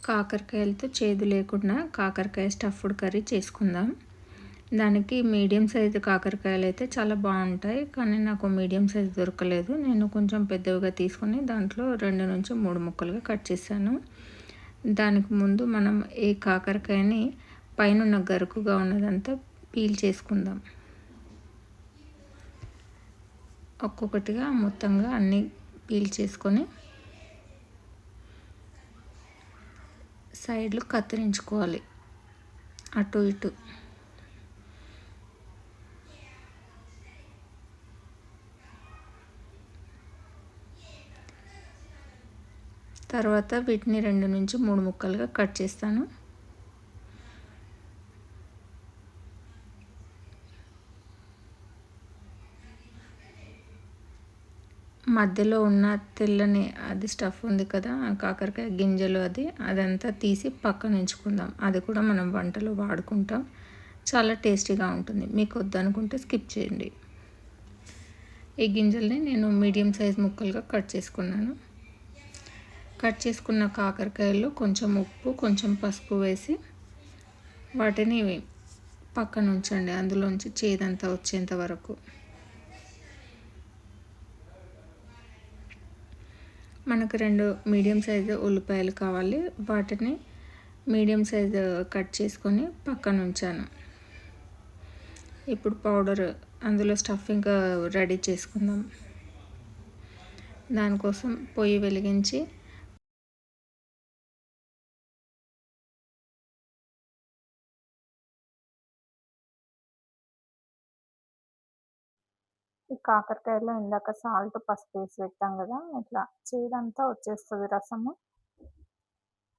కాకరకాయలతో చేదు లేకుండా కాకరకాయ స్టఫ్డ్ కర్రీ చేసుకుందాం. దానికి మీడియం సైజు కాకరకాయలు అయితే చాలా బాగుంటాయి, కానీ నాకు మీడియం సైజు దొరకలేదు. నేను కొంచెం పెద్దవిగా తీసుకొని దాంట్లో 2-3 ముక్కలుగా కట్ చేశాను. దానికి ముందు మనం ఈ కాకరకాయని పైన గరుకుగా ఉన్నదంతా పీల్ చేసుకుందాం. ఒక్కొక్కటిగా మొత్తంగా అన్నీ పీల్ చేసుకొని సైడ్లు కత్తిరించుకోవాలి, అటు ఇటు. తర్వాత వీటిని 2-3 ముక్కలుగా కట్ చేస్తాను. మధ్యలో ఉన్న తెల్లని అది స్టఫ్ ఉంది కదా, కాకరకాయ గింజలు, అదంతా తీసి పక్కన ఉంచుకుందాం. అది కూడా మనం వంటలో వాడుకుంటాం, చాలా టేస్టీగా ఉంటుంది. మీకు వద్దనుకుంటే స్కిప్ చేయండి. ఈ గింజల్ని నేను మీడియం సైజ్ ముక్కలుగా కట్ చేసుకున్నాను. కట్ చేసుకున్న కాకరకాయల్లో కొంచెం ఉప్పు, కొంచెం పసుపు వేసి వాటిని పక్కన ఉంచండి, అందులోంచి చేదంతా వచ్చేంత వరకు. మనకు 2 మీడియం సైజు ఉల్లిపాయలు కావాలి, వాటిని మీడియం సైజు కట్ చేసుకొని పక్కన ఉంచాను. ఇప్పుడు పౌడర్, అందులో స్టఫింగ్ రెడీ చేసుకుందాం. దానికోసం పొయ్యి వెలిగించి ఈ కాకరకాయలో ఇందాక సాల్ట్, పసుపు వేసి పెట్టాం కదా, ఇట్లా చేదంతా వచ్చేస్తుంది. రసము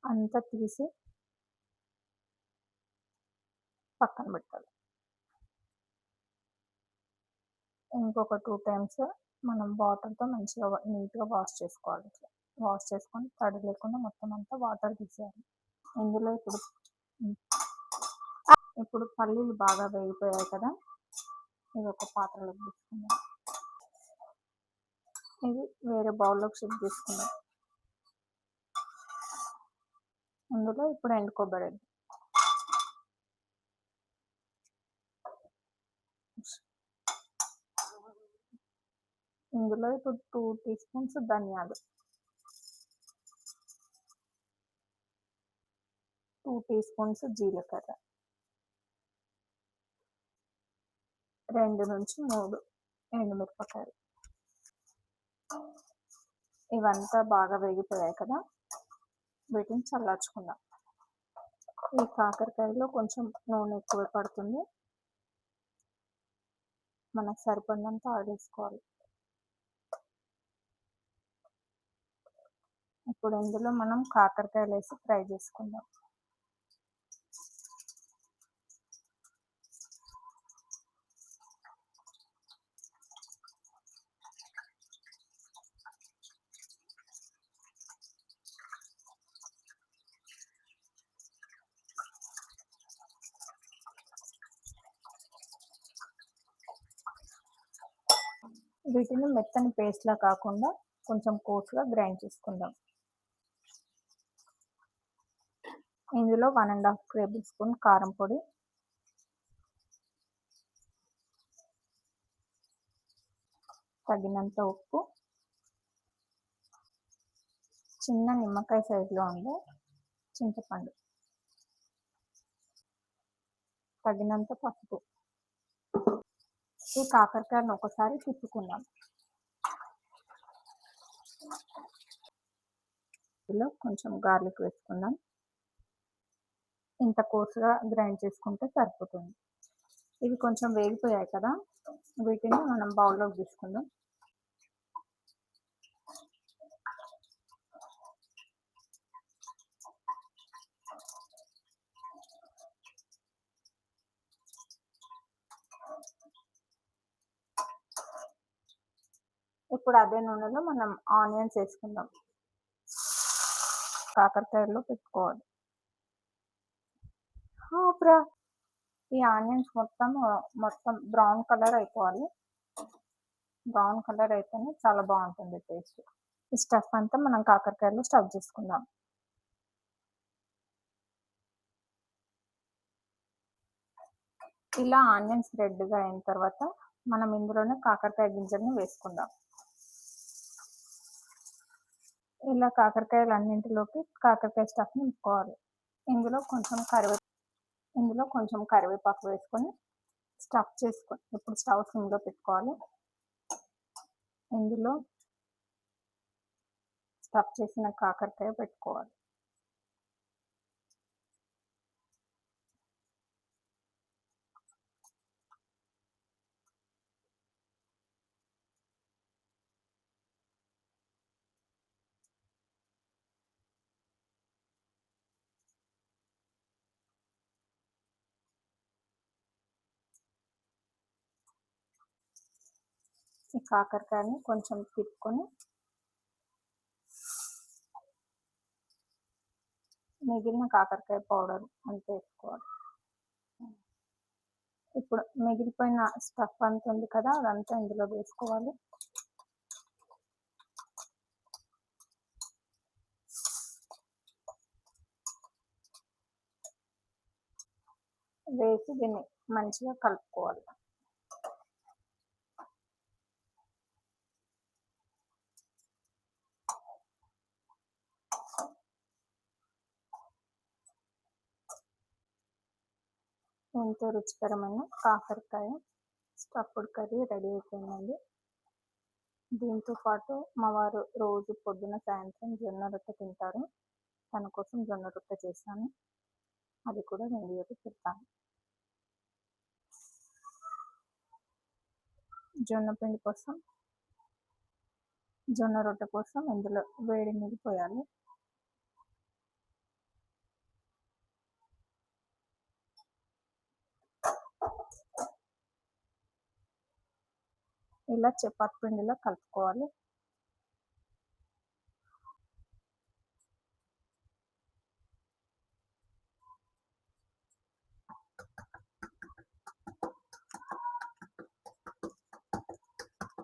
అంతా తీసి పక్కన పెట్టాలి. ఇంకొక 2 టైమ్స్ మనం వాటర్తో మంచిగా నీట్గా వాష్ చేసుకోవాలి. ఇట్లా వాష్ చేసుకొని తడి లేకుండా మొత్తం అంతా వాటర్ తీసేయాలి. ఇందులో ఇప్పుడు పల్లీలు బాగా వేగిపోయాయి కదా, ఇది ఒక పాత్రలోకి తీసుకుందాం. ఇది వేరే బౌల్లోకి షిఫ్ట్ తీసుకుందాం. అందులో ఇప్పుడు ఎండు కొబ్బరి, ఇందులో ఇప్పుడు 2 టీ స్పూన్స్ ధనియాలు, 2 టీ స్పూన్స్ జీలకర్ర, 2-3 ఎండుమిరపకాయలు. ఇవంతా బాగా వేగిపోయాయి కదా, వీటిని చల్లార్చుకుందాం. ఈ కాకరకాయలో కొంచెం నూనె ఎక్కువ పడుతుంది, మనకు సరిపడినంత ఆయిల్ వేసుకోవాలి. ఇప్పుడు ఇందులో మనం కాకరకాయలు వేసి ఫ్రై చేసుకుందాం. వీటిని మెత్తని పేస్ట్లా కాకుండా కొంచెం కోర్స్గా గ్రైండ్ చేసుకుందాం. ఇందులో 1.5 టేబుల్ స్పూన్ కారం పొడి, తగినంత ఉప్పు, చిన్న నిమ్మకాయ సైజులో ఉండే చింతపండు, తగినంత పసుపు. ఈ కాకరకాయను ఒకసారి తిప్పుకుందాం. ఇందులో కొంచెం గార్లిక్ వేసుకుందాం. ఇంత కోర్సుగా గ్రైండ్ చేసుకుంటే సరిపోతుంది. ఇవి కొంచెం వేగిపోయాయి కదా, వీటిని మనం బౌల్లోకి తీసుకుందాం. ఇప్పుడు అదే నూనెలో మనం ఆనియన్స్ వేసుకుందాం. కాకరకాయలో పెట్టుకోవాలి. ఈ ఆనియన్స్ మొత్తం బ్రౌన్ కలర్ అయిపోవాలి. బ్రౌన్ కలర్ అయితేనే చాలా బాగుంటుంది టేస్ట్. ఈ స్టఫ్ అంతా మనం కాకరకాయలో స్టఫ్ చేసుకుందాం. ఇలా ఆనియన్స్ రెడ్గా అయిన తర్వాత మనం ఇందులోనే కాకరకాయ గింజల్ని వేసుకుందాం. ఇలా కాకరకాయలు అన్నింటిలోకి కాకరకాయ స్టఫ్ నింపుకోవాలి. ఇందులో కొంచెం కరివేపాకు వేసుకొని స్టఫ్ చేసుకొని ఇప్పుడు స్టవ్ సిమ్లో పెట్టుకోవాలి. ఇందులో స్టఫ్ చేసిన కాకరకాయ పెట్టుకోవాలి. ఈ కాకరకాయని కొంచెం తిప్పుకొని మిగిలిన కాకరకాయ పౌడర్ అంత వేసుకోవాలి. ఇప్పుడు మిగిలిపోయిన స్టఫ్ అంత ఉంది కదా, అదంతా ఇందులో వేసుకోవాలి. వేసి దీన్ని మంచిగా కలుపుకోవాలి. ఎంతో రుచికరమైన కాకరకాయ స్టఫ్డ్ కర్రీ రెడీ అయిపోయిందండి. దీంతో పాటు మా వారు రోజు పొద్దున సాయంత్రం జొన్న రొట్టె తింటారు. తన కోసం జొన్న రొట్టె చేశాను, అది కూడా వీడియోకి పెడతాను. జొన్న రొట్టె కోసం ఇందులో వేడి నీళ్ళు పోయాలి. ఇలా చపాతి పిండిలో కలుపుకోవాలి.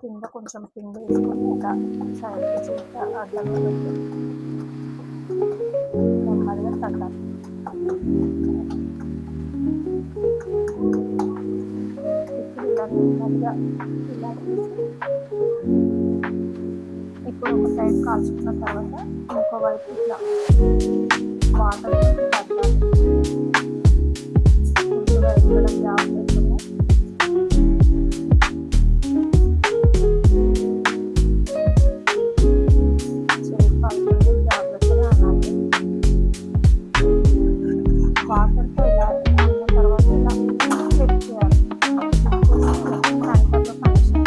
కింద కొంచెం పిండి వేసుకొని ఇలా సైడ్కి చేసి అడ్డంగా పెట్టి నెమ్మదిగా తగ్గాలి. ఇప్పుడు ఇలా నెమ్మదిగా ఇలా తీసి ఇప్పుడు ఒక సైడ్ కాల్చుకున్న తర్వాత ఇంకో వైపు ఇట్లా వాటర్ తగ్గాలి. ముందుగా ఇక్కడ గ్యాప్ లేకుండా జాగ్రత్తగా అనాలి. వాటర్తో ఇలా అన్న తర్వాత ఇలా ఫ్లిప్ చేయాలి. సెంటర్లో కనెక్షన్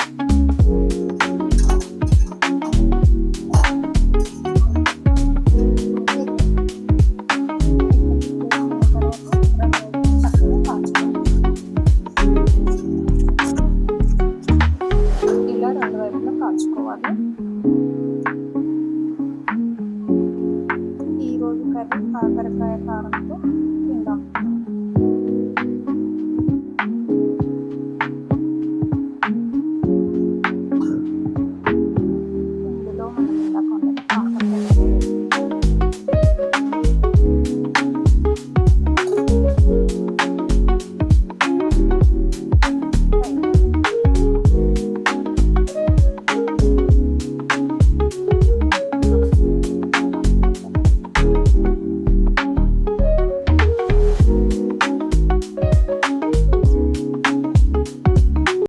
ఇలా రెండు వైపులా కాల్చుకోవాలి. ఈరోజు కర్రీ కాకరకాయ కారంతో తిందాం.